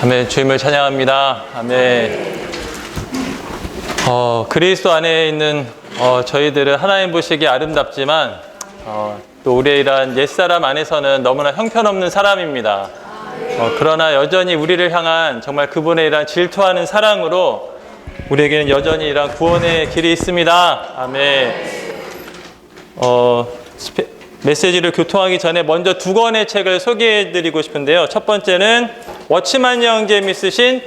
아멘. 주님을 찬양합니다. 아멘. 그리스도 안에 있는 저희들은 하나님 보시기에 아름답지만 또 우리의 이러한 옛사람 안에서는 너무나 형편없는 사람입니다. 그러나 여전히 우리를 향한 정말 그분의 이러한 질투하는 사랑으로 우리에게는 여전히 이러한 구원의 길이 있습니다. 아멘. 메시지를 교통하기 전에 먼저 두 권의 책을 소개해드리고 싶은데요. 첫 번째는 워치만 형제님이 쓰신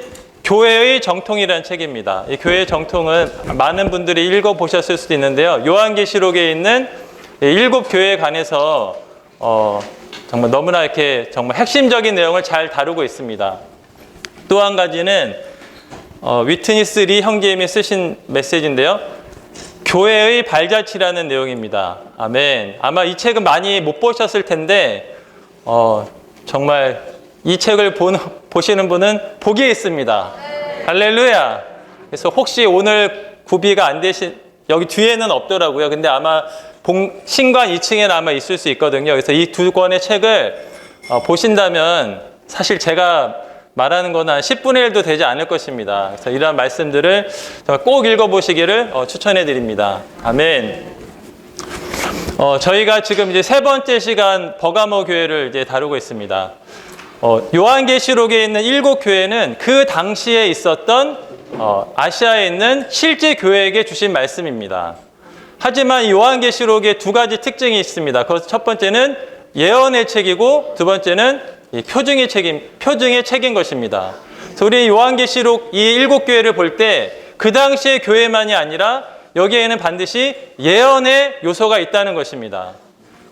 교회의 정통이라는 책입니다. 이 교회의 정통은 많은 분들이 읽어보셨을 수도 있는데요. 요한계시록에 있는 7교회에 관해서 정말 너무나 이렇게 정말 핵심적인 내용을 잘 다루고 있습니다. 또 한 가지는 위트니스 리 형제님이 쓰신 메시지인데요. 교회의 발자취라는 내용입니다. 아멘. 아마 이 책은 많이 못 보셨을 텐데 정말 이 책을 보시는 분은 복이 있습니다. 할렐루야. 그래서 혹시 오늘 구비가 안 되신, 여기 뒤에는 없더라고요. 근데 아마 신관 2층에는 아마 있을 수 있거든요. 그래서 이 두 권의 책을 보신다면 사실 제가 말하는 거는 한 10분의 1도 되지 않을 것입니다. 그래서 이러한 말씀들을 꼭 읽어보시기를 추천해 드립니다. 아멘. 저희가 지금 이제 세 번째 시간 버가모 교회를 이제 다루고 있습니다. 요한계시록에 있는 7교회는 그 당시에 있었던 아시아에 있는 실제 교회에게 주신 말씀입니다. 하지만 요한계시록에 두 가지 특징이 있습니다. 그래서 첫 번째는 예언의 책이고 두 번째는 표징의 책인 것입니다. 그래서 우리 요한계시록 이 7교회를 볼 때 그 당시의 교회만이 아니라 여기에는 반드시 예언의 요소가 있다는 것입니다.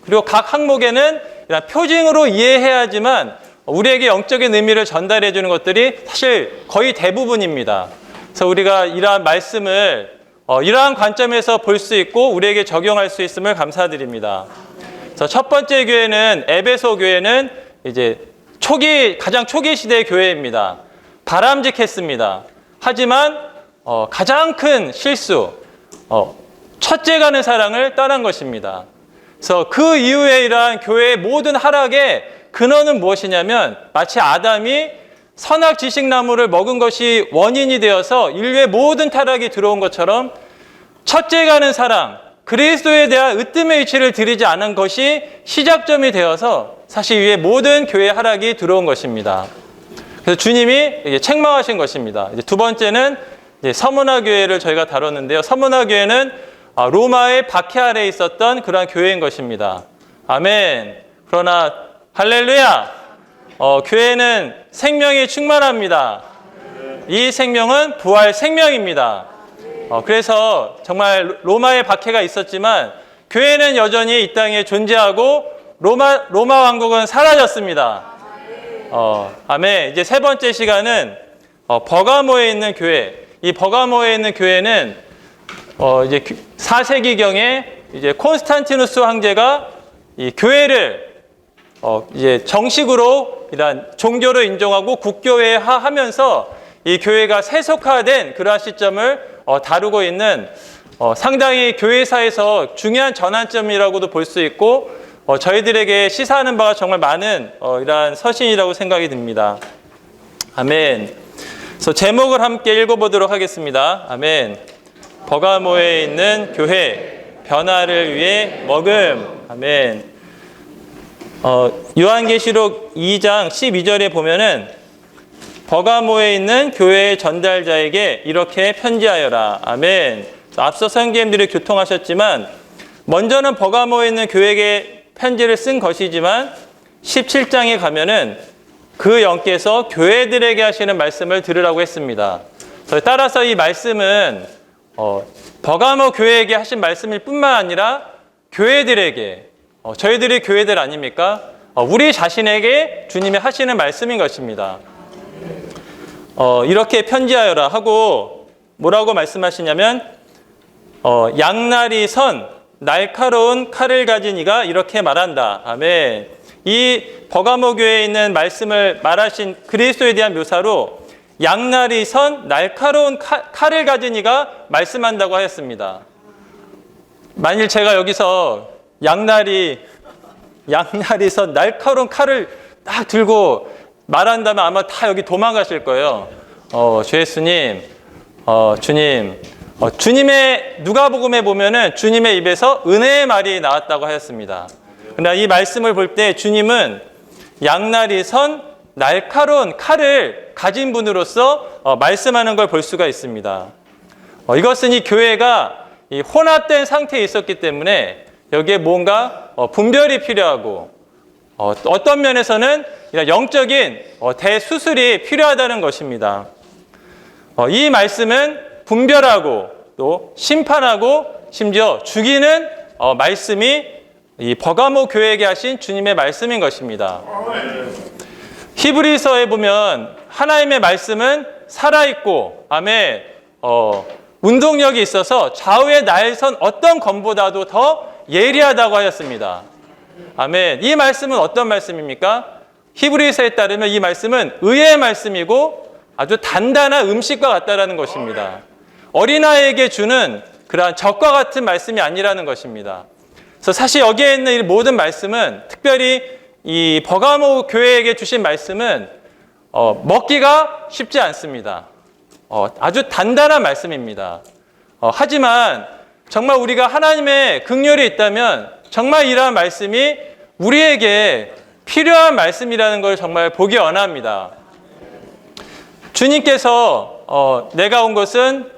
그리고 각 항목에는 표징으로 이해해야지만 우리에게 영적인 의미를 전달해 주는 것들이 사실 거의 대부분입니다. 그래서 우리가 이러한 말씀을 이러한 관점에서 볼 수 있고 우리에게 적용할 수 있음을 감사드립니다. 그래서 첫 번째 교회는 에베소 교회는 이제 가장 초기 시대의 교회입니다. 바람직했습니다. 하지만 가장 큰 실수, 첫째 가는 사랑을 떠난 것입니다. 그래서 그 이후에 이러한 교회의 모든 하락의 근원은 무엇이냐면 마치 아담이 선악 지식나무를 먹은 것이 원인이 되어서 인류의 모든 타락이 들어온 것처럼 첫째 가는 사랑, 그리스도에 대한 으뜸의 위치를 드리지 않은 것이 시작점이 되어서 사실 위에 모든 교회 하락이 들어온 것입니다. 그래서 주님이 책망하신 것입니다. 이제 두 번째는 서문화 교회를 저희가 다뤘는데요. 서문화 교회는 로마의 박해 아래에 있었던 그러한 교회인 것입니다. 아멘. 그러나 할렐루야. 교회는 생명이 충만합니다. 이 생명은 부활 생명입니다. 그래서 정말 로마의 박해가 있었지만 교회는 여전히 이 땅에 존재하고 로마 왕국은 사라졌습니다. 아멘. 이제 세 번째 시간은 버가모에 있는 교회. 이 버가모에 있는 교회는 이제 4세기경에 이제 콘스탄티누스 황제가 이 교회를 이제 정식으로 이런 종교를 인정하고 국교회화하면서 이 교회가 세속화된 그러한 시점을 다루고 있는 상당히 교회사에서 중요한 전환점이라고도 볼 수 있고 저희들에게 시사하는 바가 정말 많은 이러한 서신이라고 생각이 듭니다. 아멘. 그래서 제목을 함께 읽어보도록 하겠습니다. 아멘. 버가모에 있는 교회, 변화를 위해 먹음. 아멘. 요한계시록 2장 12절에 보면은 버가모에 있는 교회의 전달자에게 이렇게 편지하여라. 아멘. 앞서 선생님들이 교통하셨지만 먼저는 버가모에 있는 교회에게 편지를 쓴 것이지만 17장에 가면은 그 영께서 교회들에게 하시는 말씀을 들으라고 했습니다. 따라서 이 말씀은 버가모 교회에게 하신 말씀일 뿐만 아니라 교회들에게, 저희들이 교회들 아닙니까? 우리 자신에게 주님이 하시는 말씀인 것입니다. 이렇게 편지하여라 하고 뭐라고 말씀하시냐면 양날이 선 날카로운 칼을 가진 이가 이렇게 말한다. 아멘. 이 버가모 교회에 있는 말씀을 말하신 그리스도에 대한 묘사로 양날이 선 날카로운 칼을 가진 이가 말씀한다고 하였습니다. 만일 제가 여기서 양날이 선 날카로운 칼을 딱 들고 말한다면 아마 다 여기 도망가실 거예요. 주 예수님, 주님, 주님의 누가복음에 보면은 주님의 입에서 은혜의 말이 나왔다고 하였습니다. 그러나 이 말씀을 볼 때 주님은 양날이 선 날카로운 칼을 가진 분으로서 말씀하는 걸 볼 수가 있습니다. 이것은 이 교회가 이 혼합된 상태에 있었기 때문에 여기에 뭔가 분별이 필요하고 어떤 면에서는 영적인 대수술이 필요하다는 것입니다. 이 말씀은 분별하고 또 심판하고 심지어 죽이는 말씀이 이 버가모 교회에게 하신 주님의 말씀인 것입니다. 히브리서에 보면 하나님의 말씀은 살아있고 아멘, 운동력이 있어서 좌우의 날선 어떤 검보다도 더 예리하다고 하였습니다. 아멘. 이 말씀은 어떤 말씀입니까? 히브리서에 따르면 이 말씀은 의의 말씀이고 아주 단단한 음식과 같다라는 것입니다. 어린아이에게 주는 그러한 젖과 같은 말씀이 아니라는 것입니다. 그래서 사실 여기에 있는 이 모든 말씀은 특별히 이 버가모 교회에게 주신 말씀은 먹기가 쉽지 않습니다. 아주 단단한 말씀입니다. 하지만 정말 우리가 하나님의 긍휼이 있다면 정말 이러한 말씀이 우리에게 필요한 말씀이라는 걸 정말 보기 원합니다. 주님께서 내가 온 것은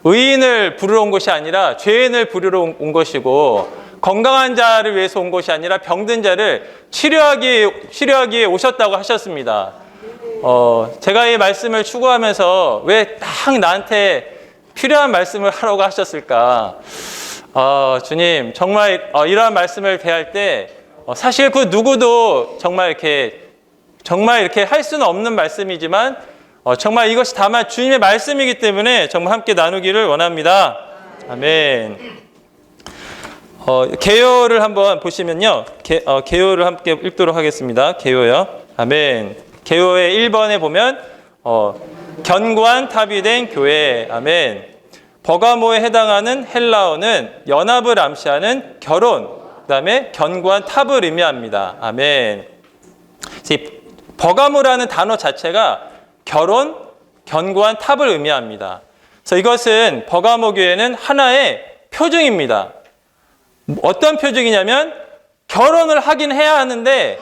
의인을 부르러 온 것이 아니라 죄인을 부르러 온 것이고 건강한 자를 위해서 온 것이 아니라 병든 자를 치료하기에 오셨다고 하셨습니다. 제가 이 말씀을 추구하면서 왜 딱 나한테 필요한 말씀을 하라고 하셨을까? 주님, 정말 이러한 말씀을 대할 때 사실 그 누구도 정말 이렇게 할 수는 없는 말씀이지만 정말 이것이 다만 주님의 말씀이기 때문에 정말 함께 나누기를 원합니다. 아멘. 개요를 한번 보시면요. 개요를 함께 읽도록 하겠습니다. 개요요. 아멘. 개요의 1번에 보면 견고한 탑이 된 교회. 아멘. 버가모에 해당하는 헬라어는 연합을 암시하는 결혼, 그다음에 견고한 탑을 의미합니다. 아멘. 버가모라는 단어 자체가 결혼, 견고한 탑을 의미합니다. 그래서 이것은 버가모 교회는 하나의 표징입니다. 어떤 표징이냐면 결혼을 하긴 해야 하는데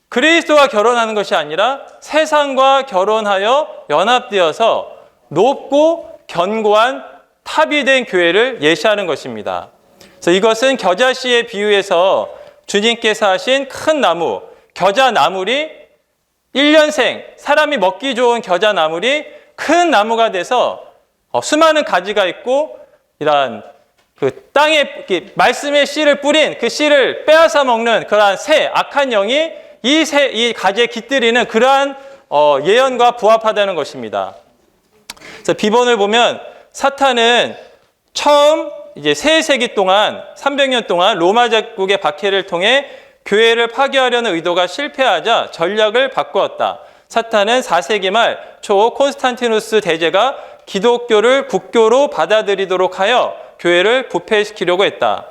그리스도와 결혼하는 것이 아니라 세상과 결혼하여 연합되어서 높고 견고한 탑이 된 교회를 예시하는 것입니다. 그래서 이것은 겨자씨의 비유에서 주님께서 하신 큰 나무, 겨자나물이 1년생, 사람이 먹기 좋은 겨자나물이 큰 나무가 돼서 수많은 가지가 있고 이러한 그 땅에 말씀의 씨를 뿌린 그 씨를 빼앗아 먹는 그러한 새, 악한 영이 이 가지에 깃들이는 그러한 예언과 부합하다는 것입니다. 그래서 비본을 보면 사탄은 처음 이제 세 세기 동안 300년 동안 로마 제국의 박해를 통해 교회를 파괴하려는 의도가 실패하자 전략을 바꾸었다. 사탄은 4세기 말 초 콘스탄티누스 대제가 기독교를 국교로 받아들이도록 하여 교회를 부패시키려고 했다.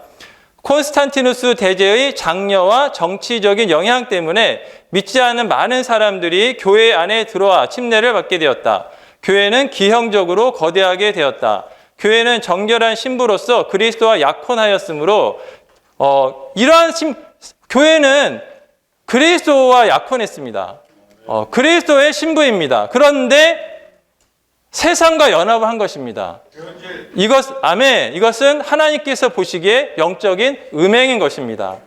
콘스탄티누스 대제의 장려와 정치적인 영향 때문에 믿지 않는 많은 사람들이 교회 안에 들어와 침례를 받게 되었다. 교회는 기형적으로 거대하게 되었다. 교회는 정결한 신부로서 그리스도와 약혼하였으므로 이러한 교회는 그리스도와 약혼했습니다. 그리스도의 신부입니다. 그런데 세상과 연합을 한 것입니다. 아멘. 이것은 하나님께서 보시기에 영적인 음행인 것입니다.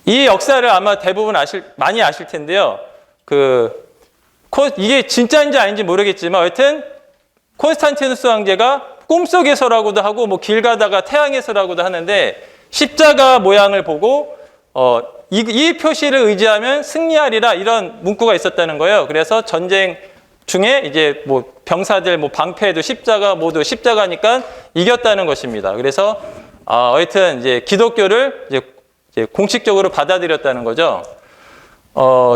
이 역사를 아마 대부분 많이 아실 텐데요. 이게 진짜인지 아닌지 모르겠지만, 하여튼, 콘스탄티누스 황제가 꿈속에서라고도 하고, 길 가다가 태양에서라고도 하는데, 십자가 모양을 보고, 이 표시를 의지하면 승리하리라 이런 문구가 있었다는 거예요. 그래서 전쟁 중에 이제 병사들 방패도 모두 십자가니까 이겼다는 것입니다. 그래서 하여튼 이제 기독교를 이제 공식적으로 받아들였다는 거죠.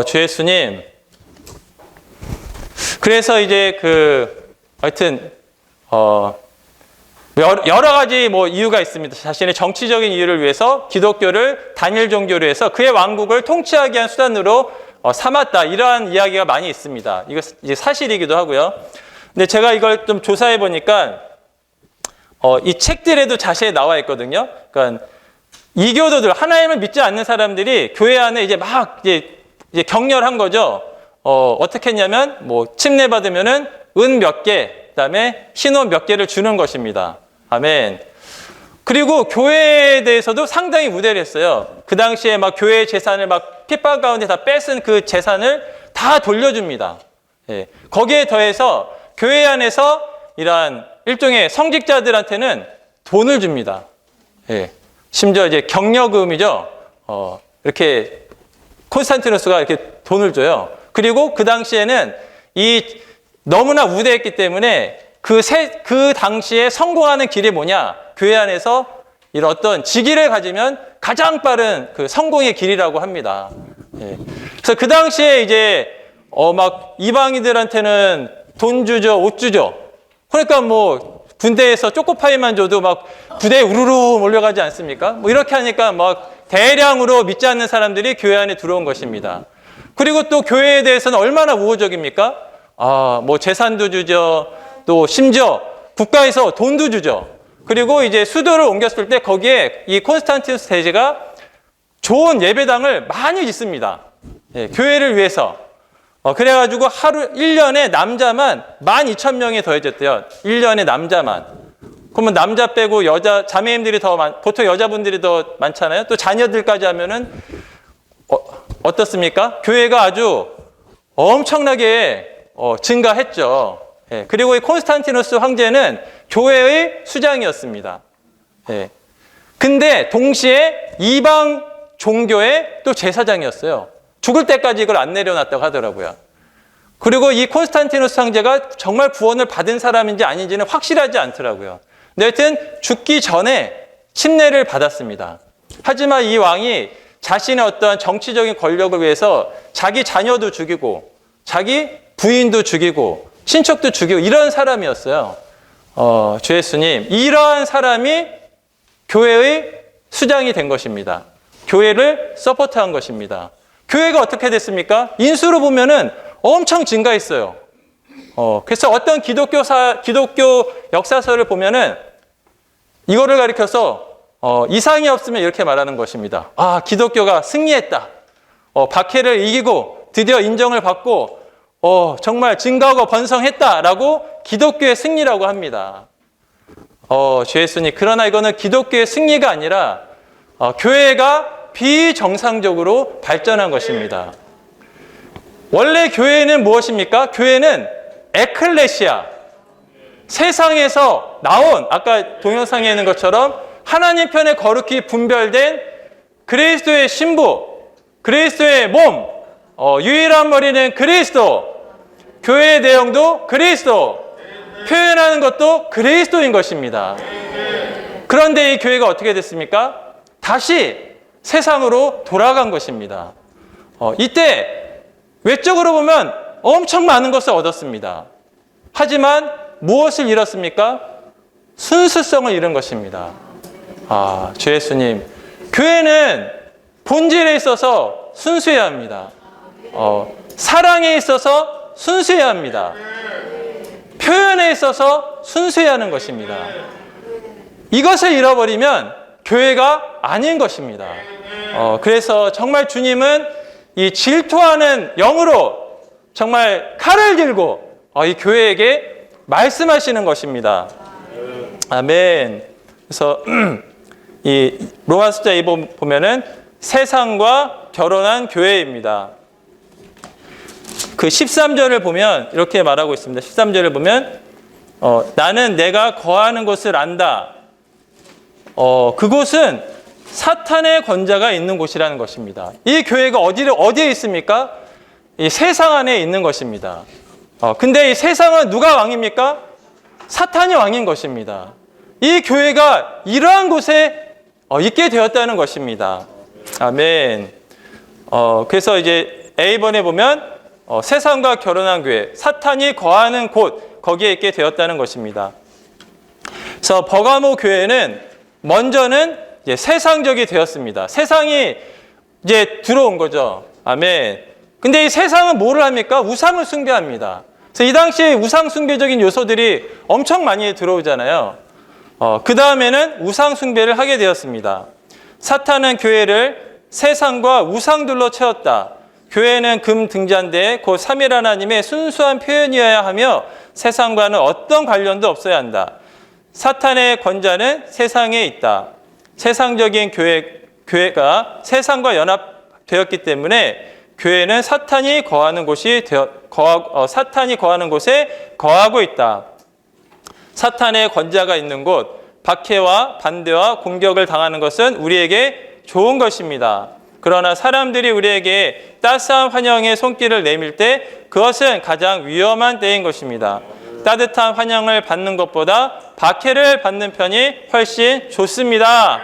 주 예수님. 그래서 이제 하여튼 여러 가지 이유가 있습니다. 자신의 정치적인 이유를 위해서 기독교를 단일 종교로 해서 그의 왕국을 통치하기 위한 수단으로 삼았다. 이러한 이야기가 많이 있습니다. 이거 이제 사실이기도 하고요. 근데 제가 이걸 좀 조사해 보니까 이 책들에도 자세히 나와 있거든요. 그러니까 이교도들, 하나님을 믿지 않는 사람들이 교회 안에 이제 막 이제 격렬한 거죠. 어떻게 했냐면 뭐 침례 받으면은 은 몇 개, 그다음에 신호 몇 개를 주는 것입니다. 아멘. 그리고 교회에 대해서도 상당히 우대를 했어요. 그 당시에 막 교회 재산을 막 핍박 가운데 다 뺏은 그 재산을 다 돌려줍니다. 예. 거기에 더해서 교회 안에서 이러한 일종의 성직자들한테는 돈을 줍니다. 예. 심지어 이제 격려금이죠. 이렇게 콘스탄티누스가 이렇게 돈을 줘요. 그리고 그 당시에는 너무나 우대했기 때문에 그 당시에 성공하는 길이 뭐냐? 교회 안에서 이런 어떤 직위를 가지면 가장 빠른 그 성공의 길이라고 합니다. 예. 그래서 그 당시에 이제 막 이방인들한테는 돈 주죠, 옷 주죠. 그러니까 뭐 군대에서 초코파이만 줘도 막 부대에 우르르 몰려가지 않습니까? 뭐 이렇게 하니까 막 대량으로 믿지 않는 사람들이 교회 안에 들어온 것입니다. 그리고 또 교회에 대해서는 얼마나 우호적입니까? 뭐 재산도 주죠. 또 심지어 국가에서 돈도 주죠. 그리고 이제 수도를 옮겼을 때 거기에 이 콘스탄티누스 대제가 좋은 예배당을 많이 짓습니다. 예, 교회를 위해서. 그래가지고 1년에 남자만 12,000명이 더해졌대요. 1년에 남자만. 그러면 남자 빼고 자매님들이 보통 여자분들이 더 많잖아요. 또 자녀들까지 하면은, 어떻습니까? 교회가 아주 엄청나게, 증가했죠. 예, 그리고 이 콘스탄티누스 황제는 교회의 수장이었습니다. 예. 근데 동시에 이방 종교의 또 제사장이었어요. 죽을 때까지 이걸 안 내려놨다고 하더라고요. 그리고 이 콘스탄티누스 황제가 정말 구원을 받은 사람인지 아닌지는 확실하지 않더라고요. 근데 하여튼 죽기 전에 침례를 받았습니다. 하지만 이 왕이 자신의 어떠한 정치적인 권력을 위해서 자기 자녀도 죽이고 자기 부인도 죽이고 친척도 죽이고 이런 사람이었어요. 주 예수님, 이러한 사람이 교회의 수장이 된 것입니다. 교회를 서포트한 것입니다. 교회가 어떻게 됐습니까? 인수로 보면은 엄청 증가했어요. 그래서 어떤 기독교 역사서를 보면은 이거를 가리켜서 이상이 없으면 이렇게 말하는 것입니다. 기독교가 승리했다. 박해를 이기고 드디어 인정을 받고 정말 증가하고 번성했다라고 기독교의 승리라고 합니다. 주 예수님, 그러나 이거는 기독교의 승리가 아니라 교회가 비정상적으로 발전한 것입니다. 원래 교회는 무엇입니까? 교회는 에클레시아, 세상에서 나온, 아까 동영상에 있는 것처럼 하나님 편에 거룩히 분별된 그리스도의 신부, 그리스도의 몸, 유일한 머리는 그리스도, 교회의 내용도 그리스도, 표현하는 것도 그리스도인 것입니다. 그런데 이 교회가 어떻게 됐습니까? 다시 세상으로 돌아간 것입니다. 이때 외적으로 보면 엄청 많은 것을 얻었습니다. 하지만 무엇을 잃었습니까? 순수성을 잃은 것입니다. 주 예수님, 교회는 본질에 있어서 순수해야 합니다. 사랑에 있어서 순수해야 합니다. 표현에 있어서 순수해야 하는 것입니다. 이것을 잃어버리면 교회가 아닌 것입니다. 그래서 정말 주님은 이 질투하는 영으로 정말 칼을 들고 이 교회에게 말씀하시는 것입니다. 아멘. 그래서 이 로마서자 2 보면은 세상과 결혼한 교회입니다. 그 13절을 보면 이렇게 말하고 있습니다. 13절을 보면 나는 내가 거하는 곳을 안다. 그곳은 사탄의 권자가 있는 곳이라는 것입니다. 이 교회가 어디에 있습니까? 이 세상 안에 있는 것입니다. 근데 이 세상은 누가 왕입니까? 사탄이 왕인 것입니다. 이 교회가 이러한 곳에 있게 되었다는 것입니다. 아멘. 그래서 이제 A번에 보면 세상과 결혼한 교회, 사탄이 거하는 곳, 거기에 있게 되었다는 것입니다. 그래서 버가모 교회는 먼저는 이제 세상적이 되었습니다. 세상이 이제 들어온 거죠. 아멘. 근데 이 세상은 뭐를 합니까? 우상을 숭배합니다. 그래서 이 당시에 우상 숭배적인 요소들이 엄청 많이 들어오잖아요. 그 다음에는 우상 숭배를 하게 되었습니다. 사탄은 교회를 세상과 우상들로 채웠다. 교회는 금 등잔대 곧 삼일 하나님의 순수한 표현이어야 하며 세상과는 어떤 관련도 없어야 한다. 사탄의 권자는 세상에 있다. 세상적인 교회가 세상과 연합되었기 때문에 교회는 사탄이 거하는 곳에 거하고 있다. 사탄의 권자가 있는 곳, 박해와 반대와 공격을 당하는 것은 우리에게 좋은 것입니다. 그러나 사람들이 우리에게 따스한 환영의 손길을 내밀 때 그것은 가장 위험한 때인 것입니다. 따뜻한 환영을 받는 것보다 박해를 받는 편이 훨씬 좋습니다.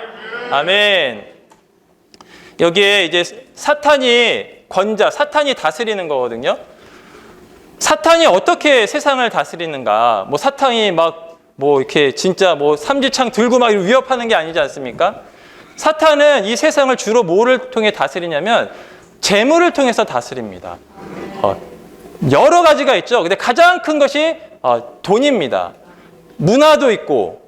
아멘. 여기에 이제 사탄이 다스리는 거거든요. 사탄이 어떻게 세상을 다스리는가? 뭐 사탄이 이렇게 진짜 삼지창 들고 막 위협하는 게 아니지 않습니까? 사탄은 이 세상을 주로 뭐를 통해 다스리냐면 재물을 통해서 다스립니다. 여러 가지가 있죠. 근데 가장 큰 것이 돈입니다. 문화도 있고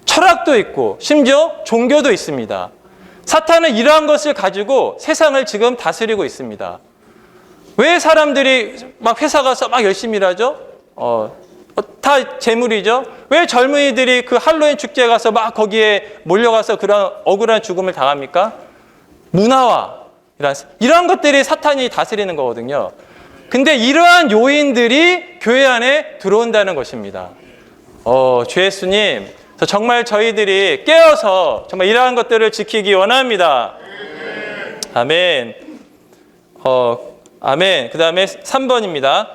철학도 있고 심지어 종교도 있습니다. 사탄은 이러한 것을 가지고 세상을 지금 다스리고 있습니다. 왜 사람들이 막 회사 가서 막 열심히 일하죠? 다 재물이죠. 왜 젊은이들이 그 할로윈 축제에 가서 막 거기에 몰려가서 그런 억울한 죽음을 당합니까? 문화와 이러한 것들이 사탄이 다스리는 거거든요. 근데 이러한 요인들이 교회 안에 들어온다는 것입니다. 주 예수님, 정말 저희들이 깨어서 정말 이러한 것들을 지키기 원합니다. 아멘. 아멘. 그 다음에 3번입니다.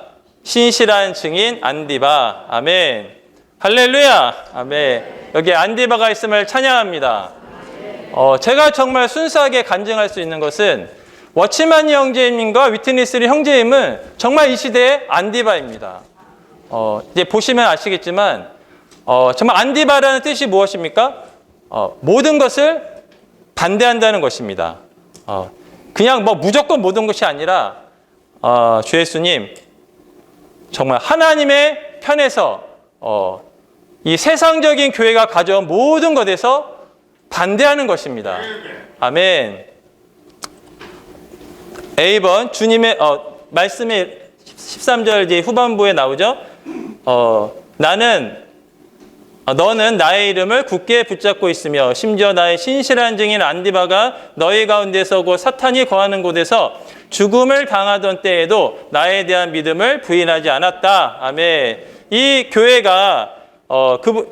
신실한 증인 안디바. 아멘. 할렐루야. 아멘. 여기 안디바가 있음을 찬양합니다. 제가 정말 순수하게 간증할 수 있는 것은 워치만 형제님과 위트니스리 형제님은 정말 이 시대의 안디바입니다. 이제 보시면 아시겠지만 정말 안디바라는 뜻이 무엇입니까? 모든 것을 반대한다는 것입니다. 그냥 무조건 모든 것이 아니라 주 예수님 정말 하나님의 편에서 이 세상적인 교회가 가져온 모든 것에서 반대하는 것입니다. 아멘. A번 주님의 말씀이 13절 이제 후반부에 나오죠. 너는 나의 이름을 굳게 붙잡고 있으며 심지어 나의 신실한 증인 안디바가 너희 가운데 서고 사탄이 거하는 곳에서 죽음을 당하던 때에도 나에 대한 믿음을 부인하지 않았다. 아멘. 이 교회가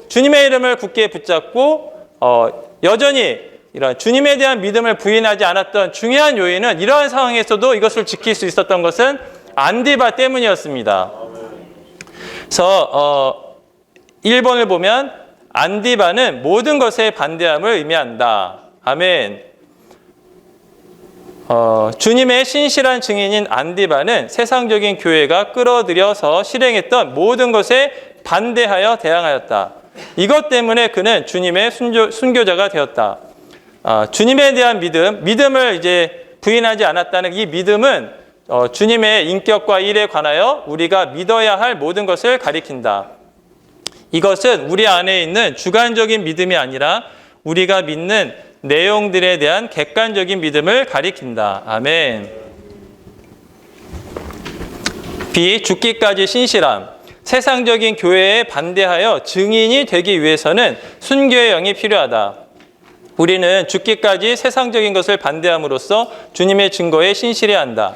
주님의 이름을 굳게 붙잡고 여전히 이런 주님에 대한 믿음을 부인하지 않았던 중요한 요인은 이러한 상황에서도 이것을 지킬 수 있었던 것은 안디바 때문이었습니다. 그래서 1번을 보면 안디바는 모든 것에 반대함을 의미한다. 아멘. 주님의 신실한 증인인 안디바는 세상적인 교회가 끌어들여서 실행했던 모든 것에 반대하여 대항하였다. 이것 때문에 그는 주님의 순교자가 되었다. 주님에 대한 믿음을 이제 부인하지 않았다는 이 믿음은 주님의 인격과 일에 관하여 우리가 믿어야 할 모든 것을 가리킨다. 이것은 우리 안에 있는 주관적인 믿음이 아니라 우리가 믿는 내용들에 대한 객관적인 믿음을 가리킨다. 아멘. B. 죽기까지 신실함. 세상적인 교회에 반대하여 증인이 되기 위해서는 순교의 영이 필요하다. 우리는 죽기까지 세상적인 것을 반대함으로써 주님의 증거에 신실해야 한다.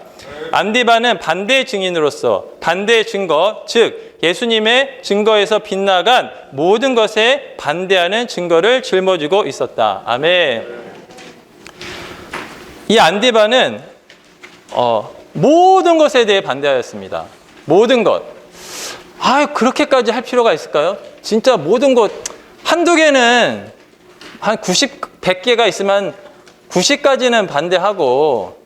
안디바는 반대 증인으로서 반대 증거, 즉 예수님의 증거에서 빗나간 모든 것에 반대하는 증거를 짊어지고 있었다. 아멘. 이 안디바는 모든 것에 대해 반대하였습니다. 모든 것. 그렇게까지 할 필요가 있을까요? 진짜 모든 것 한두 개는 한 100개가 있으면 90가지는 반대하고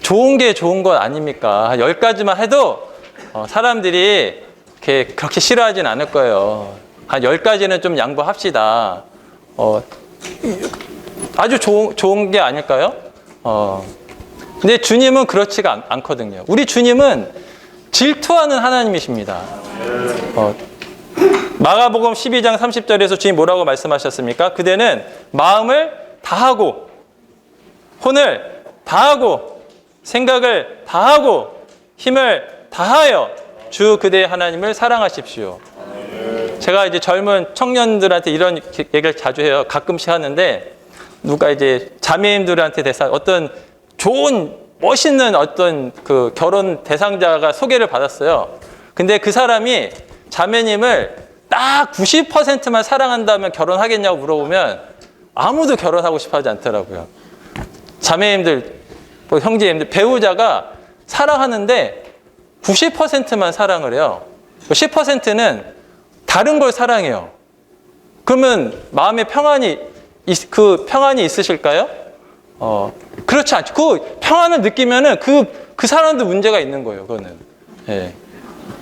좋은 게 좋은 것 아닙니까? 한 10가지만 해도 사람들이 그렇게 싫어하진 않을 거예요. 한 10가지는 좀 양보합시다. 아주 좋은 게 아닐까요? 근데 주님은 그렇지가 않거든요. 우리 주님은 질투하는 하나님이십니다. 마가복음 12장 30절에서 주님 뭐라고 말씀하셨습니까? 그대는 마음을 다하고 혼을 다하고 생각을 다하고 힘을 다하여 주 그대의 하나님을 사랑하십시오. 제가 이제 젊은 청년들한테 이런 얘기를 자주 해요. 가끔씩 하는데 누가 이제 자매님들한테 어떤 좋은 멋있는 어떤 그 결혼 대상자가 소개를 받았어요. 근데 그 사람이 자매님을 딱 90%만 사랑한다면 결혼하겠냐고 물어보면 아무도 결혼하고 싶어 하지 않더라고요. 자매님들, 형제님들, 배우자가 사랑하는데 90%만 사랑을 해요. 10%는 다른 걸 사랑해요. 그러면 마음에 평안이 있으실까요? 그렇지 않죠. 그 평안을 느끼면은 그 사람도 문제가 있는 거예요, 그거는. 예.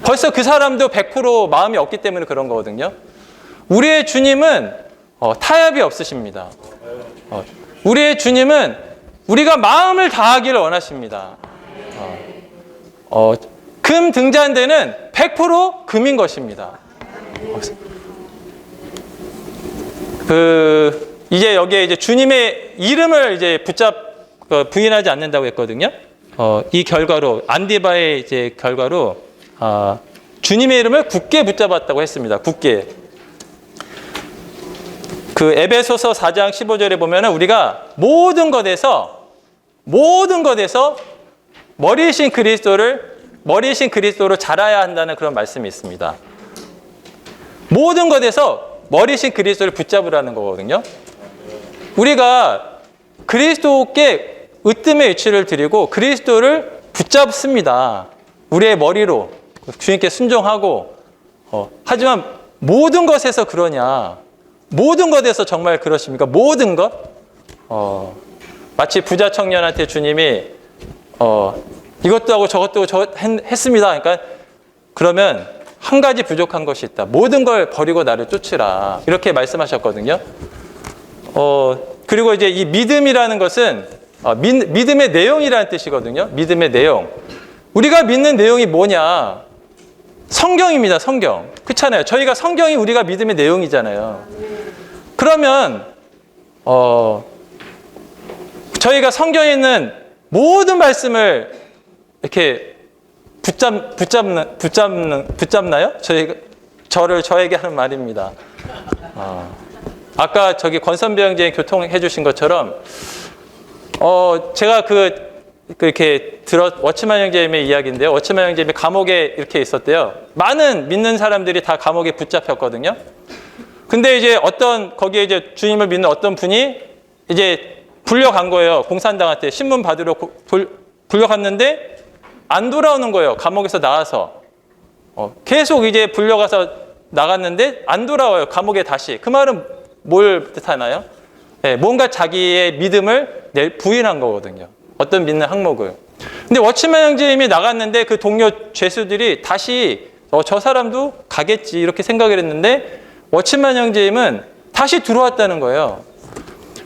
벌써 그 사람도 100% 마음이 없기 때문에 그런 거거든요. 우리의 주님은 타협이 없으십니다. 우리의 주님은 우리가 마음을 다하기를 원하십니다. 금 등잔대는 100% 금인 것입니다. 이제 여기에 이제 주님의 이름을 이제 부인하지 않는다고 했거든요. 이 결과로 안디바의 이제 결과로 주님의 이름을 굳게 붙잡았다고 했습니다. 굳게. 그 에베소서 4장 15절에 보면은 우리가 모든 것에서 머리이신 그리스도로 자라야 한다는 그런 말씀이 있습니다. 모든 것에서 머리이신 그리스도를 붙잡으라는 거거든요. 우리가 그리스도께 으뜸의 위치를 드리고 그리스도를 붙잡습니다. 우리의 머리로 주님께 순종하고 하지만 모든 것에서 그러냐? 모든 것에서 정말 그러십니까? 모든 것? 마치 부자 청년한테 주님이 이것도 하고 저것도 하고 했습니다. 그러니까 그러면 한 가지 부족한 것이 있다. 모든 걸 버리고 나를 쫓으라. 이렇게 말씀하셨거든요. 그리고 이제 이 믿음이라는 것은 믿음의 내용이라는 뜻이거든요. 믿음의 내용. 우리가 믿는 내용이 뭐냐? 성경입니다. 성경. 그렇잖아요. 저희가 성경이 우리가 믿음의 내용이잖아요. 그러면 저희가 성경에 있는 모든 말씀을 이렇게 붙잡나요? 저에게 하는 말입니다. 아까 저기 권선배 형제님 교통해 주신 것처럼 제가 이렇게 워치만 형제님의 이야기인데요. 워치만 형제님이 감옥에 이렇게 있었대요. 많은 믿는 사람들이 다 감옥에 붙잡혔거든요. 근데 이제 거기에 이제 주님을 믿는 어떤 분이 이제 불려간 거예요. 공산당한테 신문 받으러 불려갔는데 안 돌아오는 거예요. 감옥에서 나와서. 계속 이제 불려가서 나갔는데 안 돌아와요. 감옥에 다시. 그 말은 뭘 뜻하나요? 네, 뭔가 자기의 믿음을 부인한 거거든요. 어떤 믿는 항목을. 근데 워치만 형제님이 나갔는데 그 동료 죄수들이 다시 저 사람도 가겠지 이렇게 생각을 했는데 워치만 형제님은 다시 들어왔다는 거예요.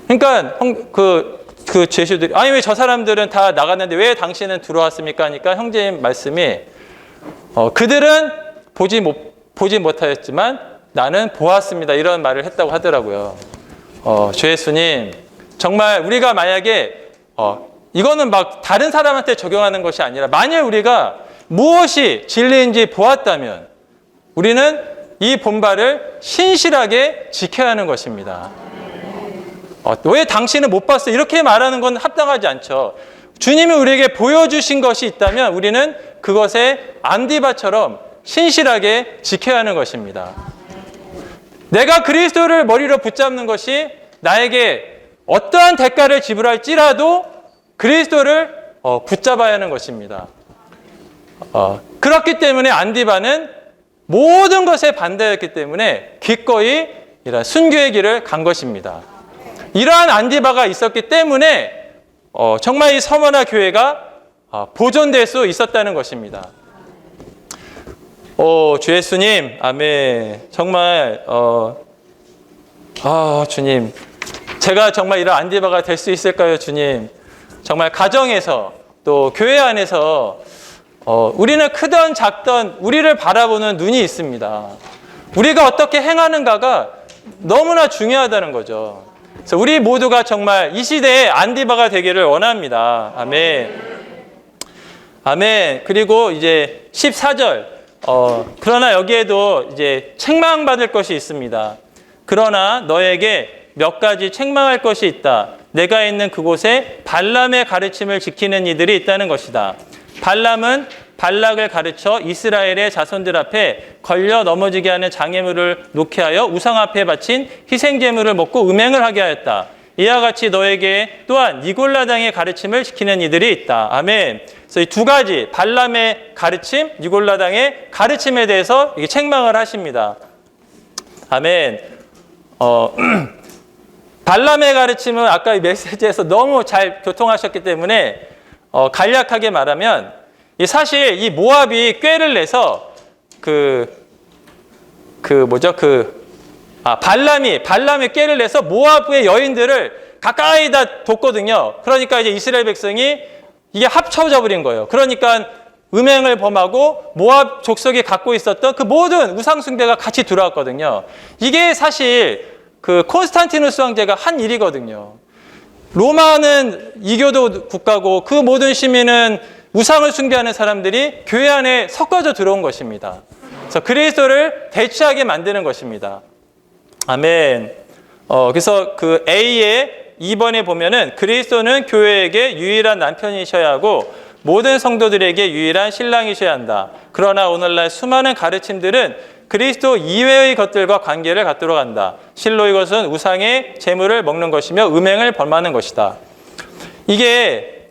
그러니까 그 죄수들이 아니 왜 저 사람들은 다 나갔는데 왜 당신은 들어왔습니까? 하니까 형제님 말씀이 그들은 보지 못하였지만 나는 보았습니다. 이런 말을 했다고 하더라고요. 주 예수님 정말 우리가 만약에 이거는 막 다른 사람한테 적용하는 것이 아니라 만약 우리가 무엇이 진리인지 보았다면 우리는 이 본발을 신실하게 지켜야 하는 것입니다. 왜 당신은 못 봤어? 이렇게 말하는 건 합당하지 않죠. 주님이 우리에게 보여주신 것이 있다면 우리는 그것에 안디바처럼 신실하게 지켜야 하는 것입니다. 내가 그리스도를 머리로 붙잡는 것이 나에게 어떠한 대가를 지불할지라도 그리스도를 붙잡아야 하는 것입니다. 그렇기 때문에 안디바는 모든 것에 반대였기 때문에 기꺼이 이런 순교의 길을 간 것입니다. 이러한 안디바가 있었기 때문에 정말 이 서머나 교회가 보존될 수 있었다는 것입니다. 주 예수님, 아멘. 정말 주님, 제가 정말 이런 안디바가 될 수 있을까요, 주님? 정말 가정에서 또 교회 안에서 우리는 크던 작던 우리를 바라보는 눈이 있습니다. 우리가 어떻게 행하는가가 너무나 중요하다는 거죠. 그래서 우리 모두가 정말 이 시대의 안디바가 되기를 원합니다. 아멘. 아멘. 그리고 이제 14절. 그러나 여기에도 이제 책망받을 것이 있습니다. 그러나 너에게 몇 가지 책망할 것이 있다. 내가 있는 그곳에 발람의 가르침을 지키는 이들이 있다는 것이다. 발람은 발락을 가르쳐 이스라엘의 자손들 앞에 걸려 넘어지게 하는 장애물을 놓게 하여 우상 앞에 바친 희생제물을 먹고 음행을 하게 하였다. 이와 같이 너에게 또한 니골라당의 가르침을 지키는 이들이 있다. 아멘. 그래서 이 두 가지 발람의 가르침, 니골라당의 가르침에 대해서 이게 책망을 하십니다. 아멘. 발람의 가르침은 아까 이 메시지에서 너무 잘 교통하셨기 때문에 간략하게 말하면 사실 이 모압이 꾀를 내서 발람이 꾀를 내서 모압의 여인들을 가까이다 뒀거든요. 그러니까 이제 이스라엘 백성이 이게 합쳐져 버린 거예요. 그러니까 음행을 범하고 모압 족속이 갖고 있었던 그 모든 우상 숭배가 같이 들어왔거든요. 이게 사실 그 콘스탄티누스 황제가 한 일이거든요. 로마는 이교도 국가고 그 모든 시민은 우상을 숭배하는 사람들이 교회 안에 섞어져 들어온 것입니다. 그래서 그리스도를 대체하게 만드는 것입니다. 아멘. 그래서 그 A의 2번에 보면은 그리스도는 교회에게 유일한 남편이셔야 하고 모든 성도들에게 유일한 신랑이셔야 한다. 그러나 오늘날 수많은 가르침들은 그리스도 이외의 것들과 관계를 갖도록 한다. 실로 이것은 우상의 재물을 먹는 것이며 음행을 범하는 것이다. 이게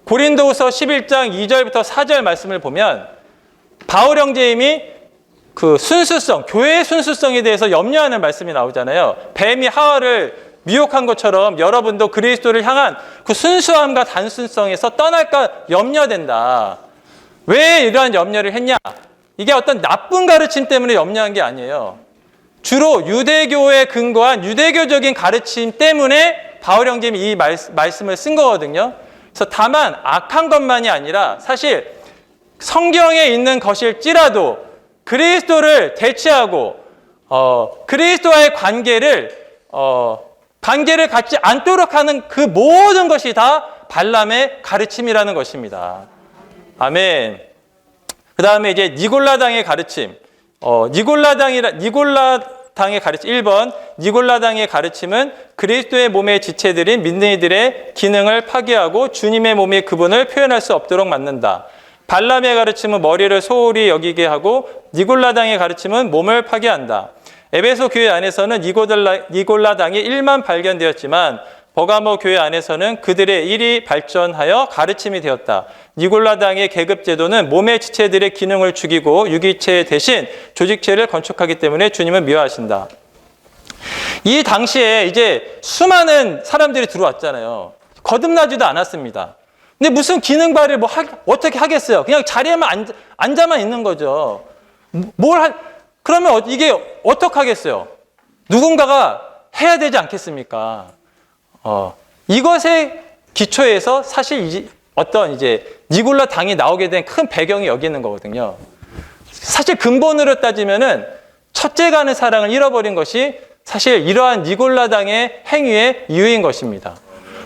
고린도후서 11장 2절부터 4절 말씀을 보면 바울 형제님이 그 순수성, 교회의 순수성에 대해서 염려하는 말씀이 나오잖아요. 뱀이 하와를 미혹한 것처럼 여러분도 그리스도를 향한 그 순수함과 단순성에서 떠날까 염려된다. 왜 이러한 염려를 했냐? 이게 어떤 나쁜 가르침 때문에 염려한 게 아니에요. 주로 유대교에 근거한 유대교적인 가르침 때문에 바울 형제님이 이 말씀을 쓴 거거든요. 그래서 다만 악한 것만이 아니라 사실 성경에 있는 것일지라도 그리스도를 대체하고 그리스도와의 관계를 갖지 않도록 하는 그 모든 것이 다 발람의 가르침이라는 것입니다. 아멘. 그 다음에 이제 니골라당의 가르침. 니골라당의 가르침 1번 니골라당의 가르침은 그리스도의 몸의 지체들인 믿는 이들의 기능을 파괴하고 주님의 몸이 그분을 표현할 수 없도록 만든다. 발람의 가르침은 머리를 소홀히 여기게 하고 니골라당의 가르침은 몸을 파괴한다. 에베소 교회 안에서는 니골라당이 1만 발견되었지만 버가모 교회 안에서는 그들의 일이 발전하여 가르침이 되었다. 니골라당의 계급 제도는 몸의 지체들의 기능을 죽이고 유기체 대신 조직체를 건축하기 때문에 주님은 미워하신다. 이 당시에 이제 수많은 사람들이 들어왔잖아요. 거듭나지도 않았습니다. 근데 무슨 기능 발휘를 어떻게 하겠어요? 그냥 자리에만 앉아만 있는 거죠. 그러면 이게 어떻게 하겠어요? 누군가가 해야 되지 않겠습니까? 이것의 기초에서 사실 이제 니골라 당이 나오게 된 큰 배경이 여기 있는 거거든요. 사실 근본으로 따지면은 첫째가 하는 사랑을 잃어버린 것이 사실 이러한 니골라 당의 행위의 이유인 것입니다.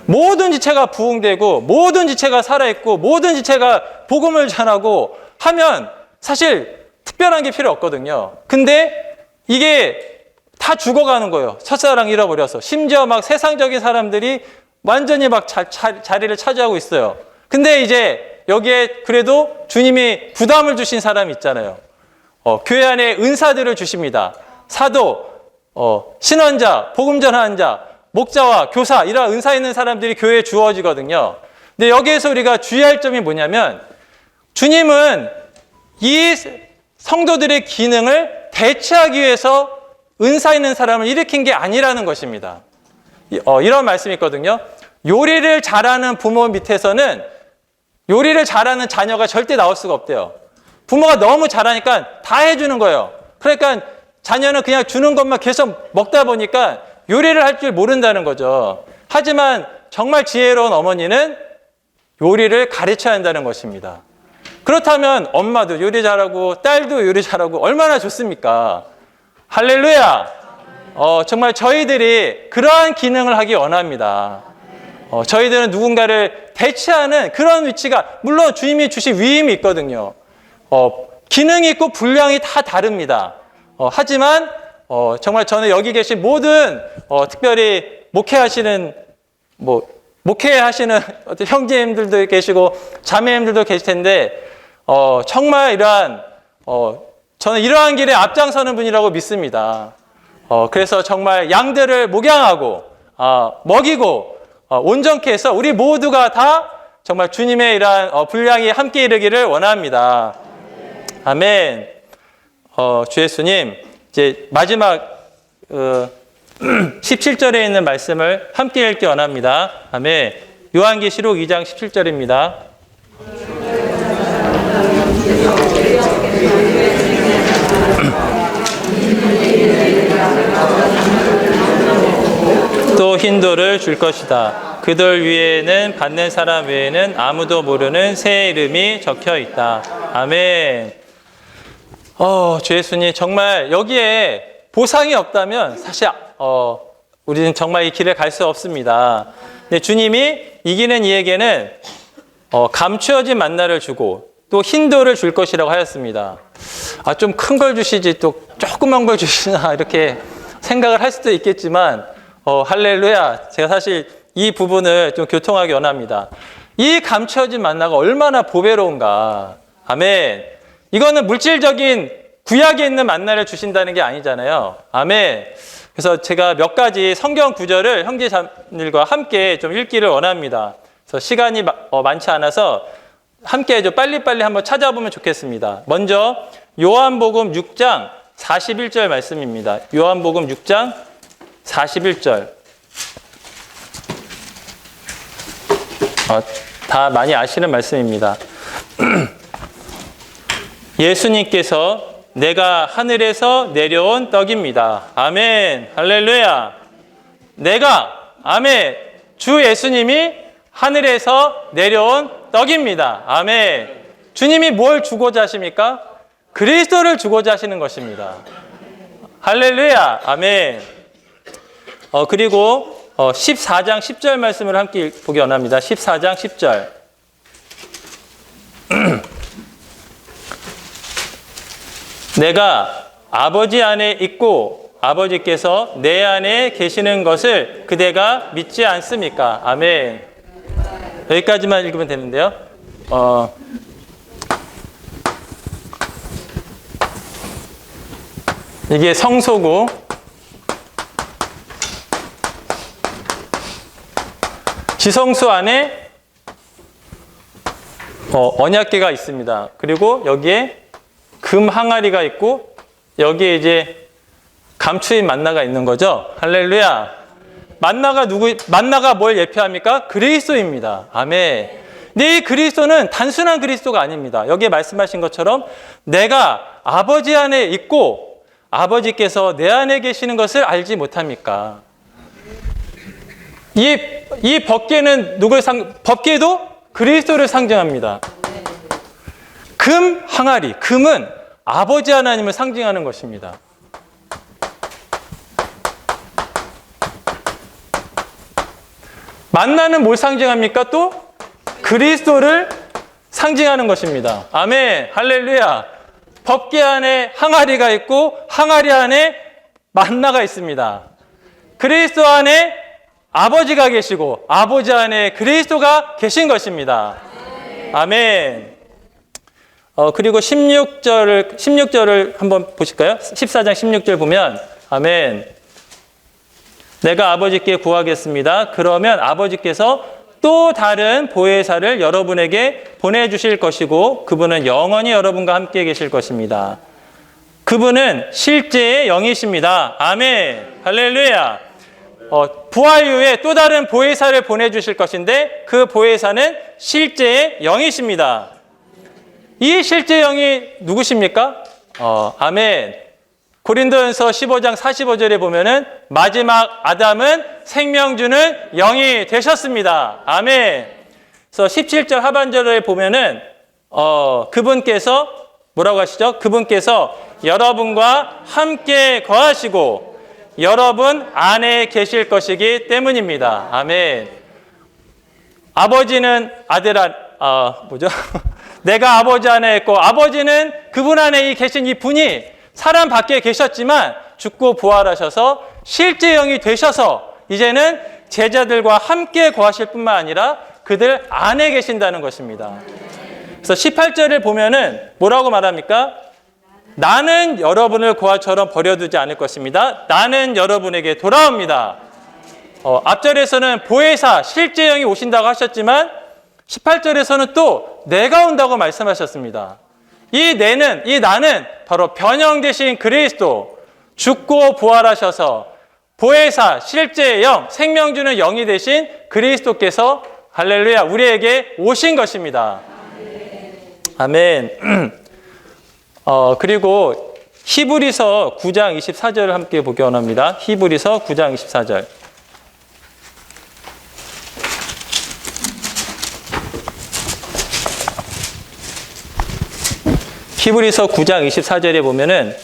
모든 지체가 부흥되고 모든 지체가 살아있고 모든 지체가 복음을 전하고 하면 사실 특별한 게 필요 없거든요. 근데 이게 다 죽어가는 거예요. 첫사랑 잃어버려서. 심지어 막 세상적인 사람들이 완전히 막 자리를 차지하고 있어요. 근데 이제 여기에 그래도 주님이 부담을 주신 사람이 있잖아요. 교회 안에 은사들을 주십니다. 사도, 신원자, 복음 전하는 자, 목자와 교사 이런 은사 있는 사람들이 교회에 주어지거든요. 근데 여기에서 우리가 주의할 점이 뭐냐면 주님은 이 성도들의 기능을 대체하기 위해서 은사 있는 사람을 일으킨 게 아니라는 것입니다. 이런 말씀이 있거든요. 요리를 잘하는 부모 밑에서는 요리를 잘하는 자녀가 절대 나올 수가 없대요. 부모가 너무 잘하니까 다 해주는 거예요. 그러니까 자녀는 그냥 주는 것만 계속 먹다 보니까 요리를 할 줄 모른다는 거죠. 하지만 정말 지혜로운 어머니는 요리를 가르쳐야 한다는 것입니다. 그렇다면 엄마도 요리 잘하고 딸도 요리 잘하고 얼마나 좋습니까? 할렐루야! 정말 저희들이 그러한 기능을 하기 원합니다. 저희들은 누군가를 대체하는 그런 위치가, 물론 주님이 주신 위임이 있거든요. 기능이 있고 분량이 다 다릅니다. 하지만 정말 저는 여기 계신 모든 특별히 목회하시는 어떤 형제님들도 계시고 자매님들도 계실 텐데 정말 저는 이러한 길에 앞장서는 분이라고 믿습니다. 그래서 정말 양들을 목양하고 먹이고 온전케 해서 우리 모두가 다 정말 주님의 이러한 분량이 함께 이르기를 원합니다. 아멘. 주 예수님, 이제 마지막 17절에 있는 말씀을 함께 읽기 원합니다. 아멘. 요한계시록 2장 17절입니다. 또 흰 돌을 줄 것이다. 그 돌 위에는 받는 사람 외에는 아무도 모르는 새 이름이 적혀 있다. 아멘. 주 예수님, 정말 여기에 보상이 없다면 사실 우리는 정말 이 길을 갈 수 없습니다. 근데 주님이 이기는 이에게는 감추어진 만나를 주고 또 흰 돌을 줄 것이라고 하였습니다. 좀 큰 걸 주시지 또 조그만 걸 주시나 이렇게 생각을 할 수도 있겠지만 할렐루야, 제가 사실 이 부분을 좀 교통하기 원합니다. 이 감추어진 만나가 얼마나 보배로운가. 아멘. 이거는 물질적인 구약에 있는 만나를 주신다는 게 아니잖아요. 아멘. 그래서 제가 몇 가지 성경 구절을 형제자매들과 함께 좀 읽기를 원합니다. 그래서 시간이 많지 않아서 함께 좀 빨리빨리 한번 찾아보면 좋겠습니다. 먼저 요한복음 6장 41절 말씀입니다. 요한복음 6장 41절. 다 많이 아시는 말씀입니다. 예수님께서 내가 하늘에서 내려온 떡입니다. 아멘. 할렐루야. 아멘. 주 예수님이 하늘에서 내려온 떡입니다. 아멘. 주님이 뭘 주고자 하십니까? 그리스도를 주고자 하시는 것입니다. 할렐루야. 아멘. 그리고 14장 10절 말씀을 함께 보기 원합니다. 14장 10절. 내가 아버지 안에 있고 아버지께서 내 안에 계시는 것을 그대가 믿지 않습니까? 아멘. 여기까지만 읽으면 되는데요. 이게 성소고 지성소 안에 언약궤가 있습니다. 그리고 여기에 금 항아리가 있고 여기에 이제 감추인 만나가 있는 거죠. 할렐루야. 만나가 뭘 예표합니까? 그리스도입니다. 아멘. 근데 이 그리스도는 단순한 그리스도가 아닙니다. 여기에 말씀하신 것처럼 내가 아버지 안에 있고 아버지께서 내 안에 계시는 것을 알지 못합니까? 이 법궤는 법궤도 그리스도를 상징합니다. 금 항아리, 금은 아버지 하나님을 상징하는 것입니다. 만나는 뭘 상징합니까? 또 그리스도를 상징하는 것입니다. 아멘. 할렐루야. 법궤 안에 항아리가 있고 항아리 안에 만나가 있습니다. 그리스도 안에 아버지가 계시고 아버지 안에 그리스도가 계신 것입니다. 아멘. 그리고 16절을 한번 보실까요? 14장 16절 보면 아멘. 내가 아버지께 구하겠습니다. 그러면 아버지께서 또 다른 보혜사를 여러분에게 보내주실 것이고 그분은 영원히 여러분과 함께 계실 것입니다. 그분은 실제의 영이십니다. 아멘. 할렐루야. 부활 이후에 또 다른 보혜사를 보내주실 것인데 그 보혜사는 실제의 영이십니다. 이 실제 영이 누구십니까? 아멘. 고린도전서 15장 45절에 보면은 마지막 아담은 생명 주는 영이 되셨습니다. 아멘. 그래서 17절 하반절에 보면은 그분께서 뭐라고 하시죠? 그분께서 여러분과 함께 거하시고 여러분 안에 계실 것이기 때문입니다. 아멘. 아버지는 내가 아버지 안에 있고 아버지는 그분 안에 계신 이 분이 사람 밖에 계셨지만 죽고 부활하셔서 실제 영이 되셔서 이제는 제자들과 함께 거하실 뿐만 아니라 그들 안에 계신다는 것입니다. 그래서 18절을 보면은 뭐라고 말합니까? 나는 여러분을 고아처럼 버려두지 않을 것입니다. 나는 여러분에게 돌아옵니다. 앞절에서는 보혜사, 실제 영이 오신다고 하셨지만 18절에서는 또 내가 온다고 말씀하셨습니다. 이 나는 바로 변형 되신 그리스도, 죽고 부활하셔서 보혜사, 실제 영, 생명 주는 영이 되신 그리스도께서 할렐루야 우리에게 오신 것입니다. 아멘. 그리고 히브리서 9장 24절을 함께 보기 원합니다. 히브리서 9장 24절. 히브리서 9장 24절에 보면은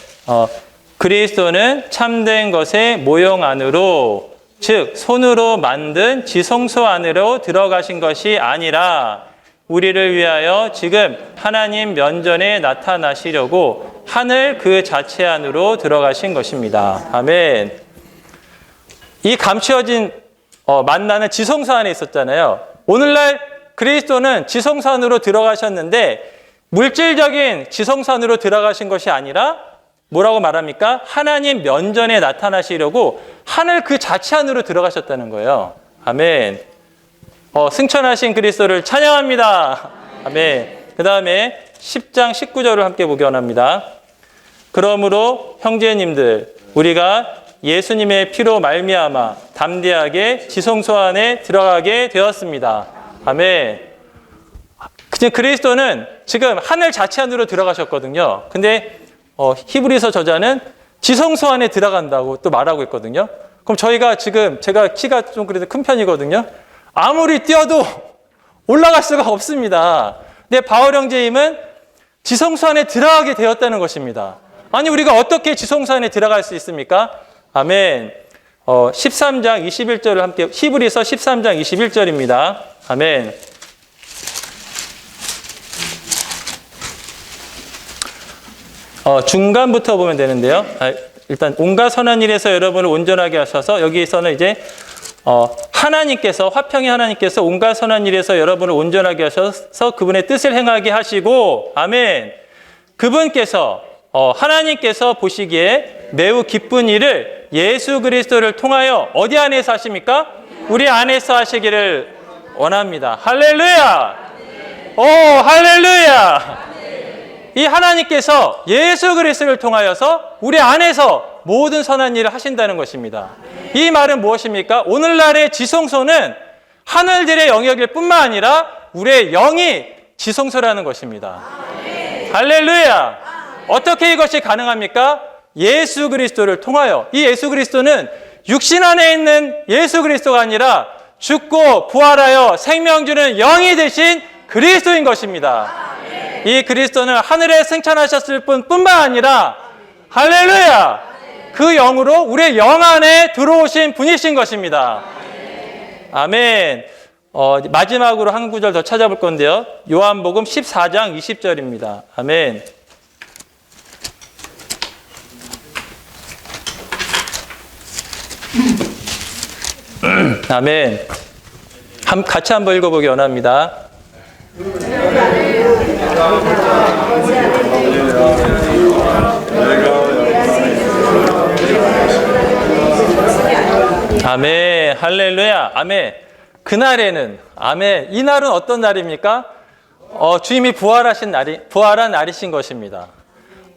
그리스도는 참된 것의 모형 안으로 즉 손으로 만든 지성소 안으로 들어가신 것이 아니라 우리를 위하여 지금 하나님 면전에 나타나시려고 하늘 그 자체 안으로 들어가신 것입니다. 아멘. 이 감추어진 만나는 지성소 안에 있었잖아요. 오늘날 그리스도는 지성소 안으로 들어가셨는데 물질적인 지성소 안으로 들어가신 것이 아니라 뭐라고 말합니까? 하나님 면전에 나타나시려고 하늘 그 자체 안으로 들어가셨다는 거예요. 아멘. 승천하신 그리스도를 찬양합니다. 아멘. 그 다음에 10장 19절을 함께 보기 원합니다. 그러므로 형제님들 우리가 예수님의 피로 말미암아 담대하게 지성소 안에 들어가게 되었습니다. 아멘. 그리스도는 지금 하늘 자체 안으로 들어가셨거든요. 근데 히브리서 저자는 지성소 안에 들어간다고 또 말하고 있거든요. 그럼 제가 키가 좀 그래도 큰 편이거든요. 아무리 뛰어도 올라갈 수가 없습니다. 근데 바울 형제임은 지성소 안에 들어가게 되었다는 것입니다. 아니 우리가 어떻게 지성소 안에 들어갈 수 있습니까? 아멘. 13장 21절을 함께 히브리서 13장 21절입니다. 아멘. 중간부터 보면 되는데요. 일단 온갖 선한 일에서 여러분을 온전하게 하셔서 여기서는 이제 하나님께서 화평의 하나님께서 온갖 선한 일에서 여러분을 온전하게 하셔서 그분의 뜻을 행하게 하시고 아멘. 그분께서 하나님께서 보시기에 매우 기쁜 일을 예수 그리스도를 통하여 어디 안에서 하십니까? 우리 안에서 하시기를 원합니다. 할렐루야. 오 할렐루야. 이 하나님께서 예수 그리스도를 통하여서 우리 안에서 모든 선한 일을 하신다는 것입니다. 이 말은 무엇입니까? 오늘날의 지성소는 하늘들의 영역일 뿐만 아니라 우리의 영이 지성소라는 것입니다. 할렐루야. 어떻게 이것이 가능합니까? 예수 그리스도를 통하여. 이 예수 그리스도는 육신 안에 있는 예수 그리스도가 아니라 죽고 부활하여 생명 주는 영이 되신 그리스도인 것입니다. 이 그리스도는 하늘에 승천하셨을 뿐만 아니라 할렐루야 그 영으로 우리의 영 안에 들어오신 분이신 것입니다. 아멘. 마지막으로 한 구절 더 찾아볼 건데요. 요한복음 14장 20절입니다. 아멘. 아멘. 같이 한번 읽어보기 원합니다. 아멘. 할렐루야. 아멘. 그날에는 아멘. 이 날은 어떤 날입니까? 주님이 부활한 날이신 것입니다.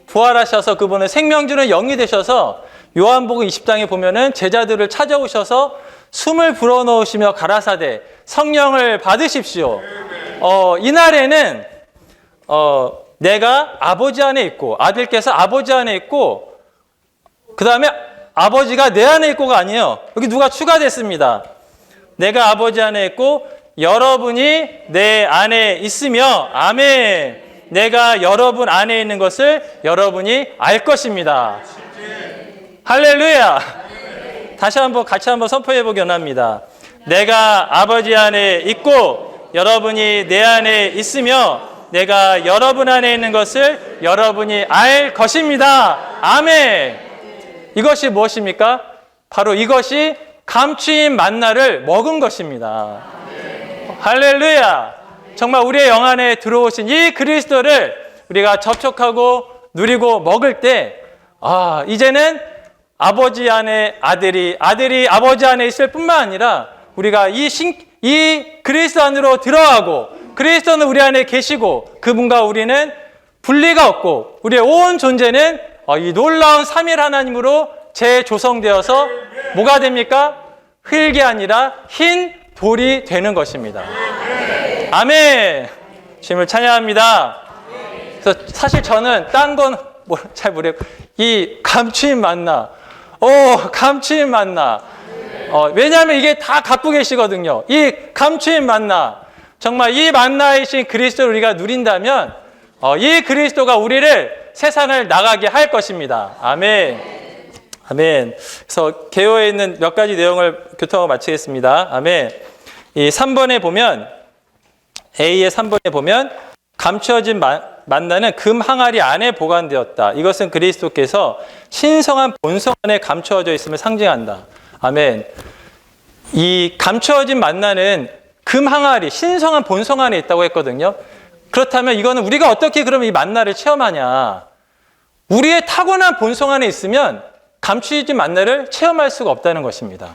부활하셔서 그분은 생명 주는 영이 되셔서 요한복음 20장에 보면은 제자들을 찾아오셔서 숨을 불어넣으시며 가라사대 성령을 받으십시오. 이 날에는 내가 아버지 안에 있고 아들께서 아버지 안에 있고 그 다음에 아버지가 내 안에 있고가 아니에요. 여기 누가 추가됐습니다. 내가 아버지 안에 있고 여러분이 내 안에 있으며, 아멘. 내가 여러분 안에 있는 것을 여러분이 알 것입니다. 할렐루야. 다시 한번 같이 한번 선포해 보기 원합니다. 내가 아버지 안에 있고 여러분이 내 안에 있으며 내가 여러분 안에 있는 것을 여러분이 알 것입니다. 아멘. 이것이 무엇입니까? 바로 이것이 감추인 만나를 먹은 것입니다. 할렐루야. 정말 우리의 영 안에 들어오신 이 그리스도를 우리가 접촉하고 누리고 먹을 때, 이제는 아버지 안에 아들이 아버지 안에 있을 뿐만 아니라 우리가 이 그리스도 안으로 들어가고 그리스도는 우리 안에 계시고 그분과 우리는 분리가 없고 우리의 온 존재는 이 놀라운 삼일 하나님으로 재조성되어서 뭐가 됩니까? 흙이 아니라 흰 돌이 되는 것입니다. 아멘. 주님을 찬양합니다. 그래서 사실 저는 딴 건 잘 모르겠고 이 감추인 만나, 감추인 만나. 왜냐하면 이게 다 갖고 계시거든요. 이 감추인 만나, 정말 이 만나이신 그리스도를 우리가 누린다면 이 그리스도가 우리를 세상을 나가게 할 것입니다. 아멘. 아멘. 그래서 개요에 있는 몇 가지 내용을 교통하고 마치겠습니다. 아멘. 이 3번에 보면, A의 3번에 보면 감추어진 만나는 금 항아리 안에 보관되었다. 이것은 그리스도께서 신성한 본성 안에 감추어져 있음을 상징한다. 아멘. 이 감추어진 만나는 금 항아리, 신성한 본성 안에 있다고 했거든요. 그렇다면 이거는 우리가 어떻게 그러면 이 만나를 체험하냐? 우리의 타고난 본성 안에 있으면 감추어진 만나를 체험할 수가 없다는 것입니다.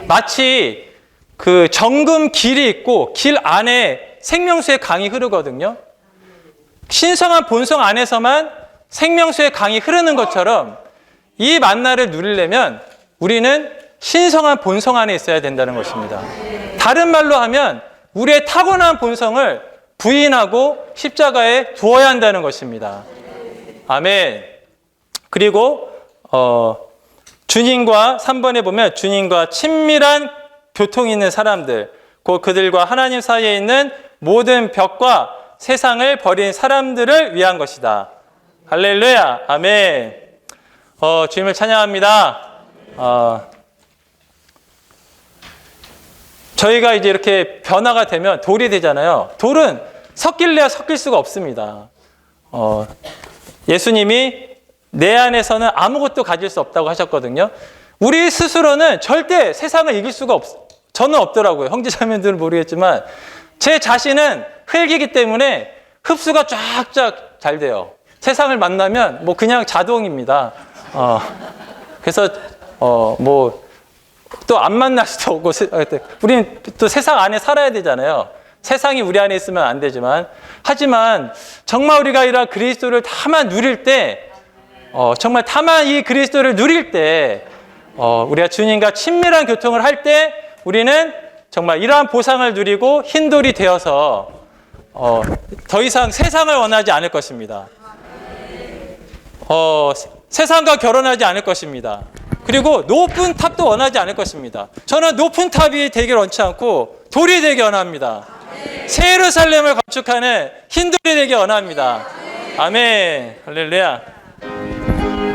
마치 그 정금 길이 있고 길 안에 생명수의 강이 흐르거든요. 신성한 본성 안에서만 생명수의 강이 흐르는 것처럼 이 만나를 누리려면 우리는 신성한 본성 안에 있어야 된다는 것입니다. 다른 말로 하면 우리의 타고난 본성을 부인하고 십자가에 두어야 한다는 것입니다. 아멘. 그리고 주님과 3번에 보면 주님과 친밀한 교통이 있는 사람들, 곧 그들과 하나님 사이에 있는 모든 벽과 세상을 버린 사람들을 위한 것이다. 할렐루야. 아멘. 주님을 찬양합니다. 저희가 이제 이렇게 변화가 되면 돌이 되잖아요. 돌은 섞일래야 섞일 수가 없습니다. 예수님이 내 안에서는 아무것도 가질 수 없다고 하셨거든요. 우리 스스로는 절대 세상을 이길 수가 저는 없더라고요. 형제자매들은 모르겠지만 제 자신은 흙이기 때문에 흡수가 쫙쫙 잘 돼요. 세상을 만나면 뭐 그냥 자동입니다. 그래서 뭐 또 안 만날 수도 없고 우리는 또 세상 안에 살아야 되잖아요. 세상이 우리 안에 있으면 안 되지만 하지만 정말 우리가 이런 그리스도를 다만 누릴 때 정말 다만 이 그리스도를 누릴 때 우리가 주님과 친밀한 교통을 할 때 우리는 정말 이러한 보상을 누리고 흰돌이 되어서 더 이상 세상을 원하지 않을 것입니다. 세상과 결혼하지 않을 것입니다. 그리고 높은 탑도 원하지 않을 것입니다. 저는 높은 탑이 되길 원치 않고 돌이 되기 원합니다. 새 예루살렘을 건축하는 흰돌이 되기 원합니다. 아멘. 할렐루야.